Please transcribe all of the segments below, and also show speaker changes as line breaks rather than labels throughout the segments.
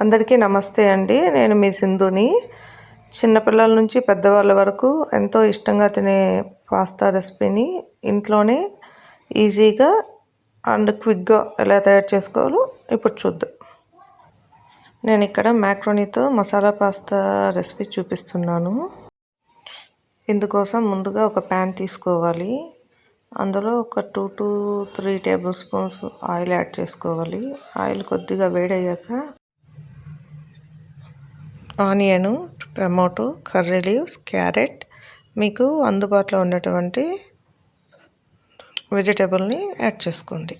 అందరికీ నమస్తే అండి. నేను మీ సింధుని. చిన్నపిల్లల నుంచి పెద్దవాళ్ళ వరకు ఎంతో ఇష్టంగా తినే పాస్తా రెసిపీని ఇంట్లోనే ఈజీగా అండ్ క్విక్గా ఎలా తయారు చేసుకోవాలో ఇప్పుడు చూద్దాం. నేను ఇక్కడ మ్యాక్రోనీతో మసాలా పాస్తా రెసిపీ చూపిస్తున్నాను. ఇందుకోసం ముందుగా ఒక ప్యాన్ తీసుకోవాలి. అందులో ఒక 2 to 3 table spoons oil add చేసుకోవాలి. ఆయిల్ కొద్దిగా వేడయ్యాక onion, tomato, curry leaves, carrot మీకు అందుబాటులో ఉన్నటువంటి వెజిటేబుల్ని యాడ్ చేసుకోండి.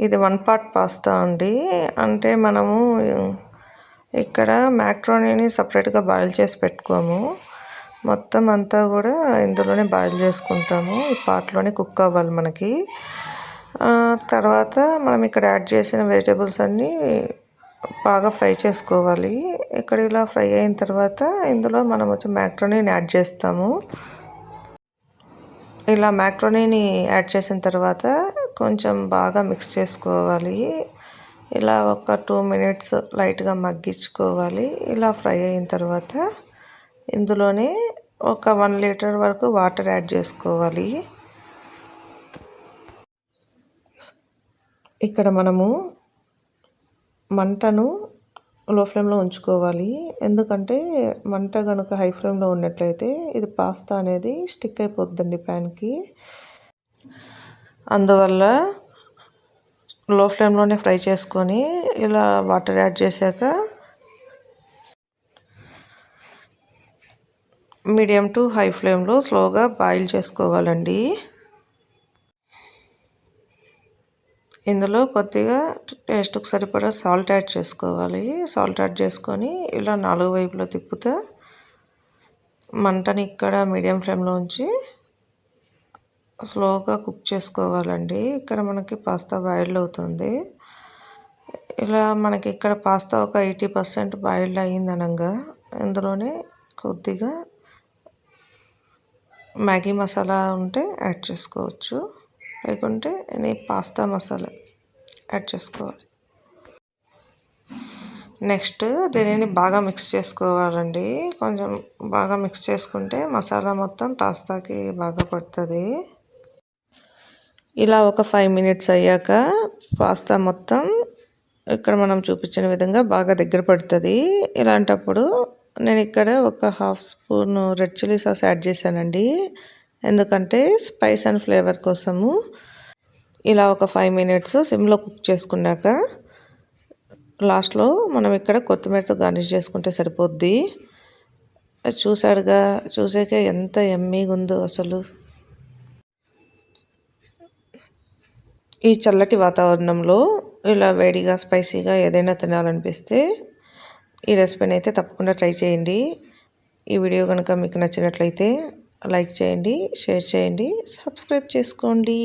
ఇది 1 పార్ట్ పాస్తా అండి. అంటే మనము ఇక్కడ మ్యాక్రోనీని సపరేట్గా బాయిల్ చేసి పెట్టుకోము. మొత్తం అంతా కూడా ఇందులోనే బాయిల్ చేసుకుంటాము. ఈ పార్ట్లోనే కుక్ అవ్వాలి మనకి. తర్వాత మనం ఇక్కడ యాడ్ చేసిన వెజిటేబుల్స్ అన్నీ బాగా ఫ్రై చేసుకోవాలి. ఇక్కడ ఇలా ఫ్రై అయిన తర్వాత ఇందులో మనం వచ్చి మ్యాక్రోనీని యాడ్ చేస్తాము. ఇలా మ్యాక్రోనీని యాడ్ చేసిన తర్వాత కొంచెం బాగా మిక్స్ చేసుకోవాలి. ఇలా ఒక 2 minutes లైట్గా మగ్గించుకోవాలి. ఇలా ఫ్రై అయిన తర్వాత ఇందులోనే ఒక 1 liter వరకు వాటర్ యాడ్ చేసుకోవాలి. ఇక్కడ మనము మంటను లో ఫ్లేమ్లో ఉంచుకోవాలి. ఎందుకంటే మంట కనుక హై ఫ్లేమ్లో ఉన్నట్లయితే ఇది పాస్తా అనేది స్టిక్ అయిపోతుందండి ప్యాన్కి. అందువల్ల లో ఫ్లేమ్లోనే ఫ్రై చేసుకొని ఇలా వాటర్ యాడ్ చేశాక మీడియం టు హై ఫ్లేమ్లో స్లోగా బాయిల్ చేసుకోవాలండి. ఇందులో కొద్దిగా టేస్ట్కి సరిపడా సాల్ట్ యాడ్ చేసుకోవాలి. సాల్ట్ యాడ్ చేసుకొని ఇలా 4 వైపులా తిప్పుతా మంటని ఇక్కడ మీడియం ఫ్లేమ్లో ఉంచి స్లోగా కుక్ చేసుకోవాలండి. ఇక్కడ మనకి పాస్తా బాయిల్డ్ అవుతుంది. ఇలా మనకి ఇక్కడ పాస్తా ఒక 80% బాయిల్డ్ అయ్యిందనగా ఇందులోనే కొద్దిగా మ్యాగీ మసాలా ఉంటే యాడ్ చేసుకోవచ్చు, లేకుంటే పాస్తా మసాలా యాడ్ చేసుకోవాలి. నెక్స్ట్ దీనిని బాగా మిక్స్ చేసుకోవాలండి. కొంచెం బాగా మిక్స్ చేసుకుంటే మసాలా మొత్తం పాస్తాకి బాగా పడుతుంది. ఇలా ఒక 5 minutes అయ్యాక పాస్తా మొత్తం ఇక్కడ మనం చూపించిన విధంగా బాగా దగ్గర పడుతుంది. ఇలాంటప్పుడు నేను ఇక్కడ ఒక 1/2 spoon red chilli sauce add చేశానండి. ఎందుకంటే స్పైస్ అండ్ ఫ్లేవర్ కోసము. ఇలా ఒక 5 minutes సిమ్లో కుక్ చేసుకున్నాక లాస్ట్లో మనం ఇక్కడ కొత్తిమీరతో గార్నిష్ చేసుకుంటే సరిపోద్ది. చూసాక ఎంత యమ్మీగా ఉందో అసలు. ఈ చల్లటి వాతావరణంలో ఇలా వేడిగా స్పైసీగా ఏదైనా తినాలనిపిస్తే ఈ రెసిపీని అయితే తప్పకుండా ట్రై చేయండి. ఈ వీడియో కనుక మీకు నచ్చినట్లయితే లైక్ చేయండి, షేర్ చేయండి, సబ్స్క్రైబ్ చేసుకోండి.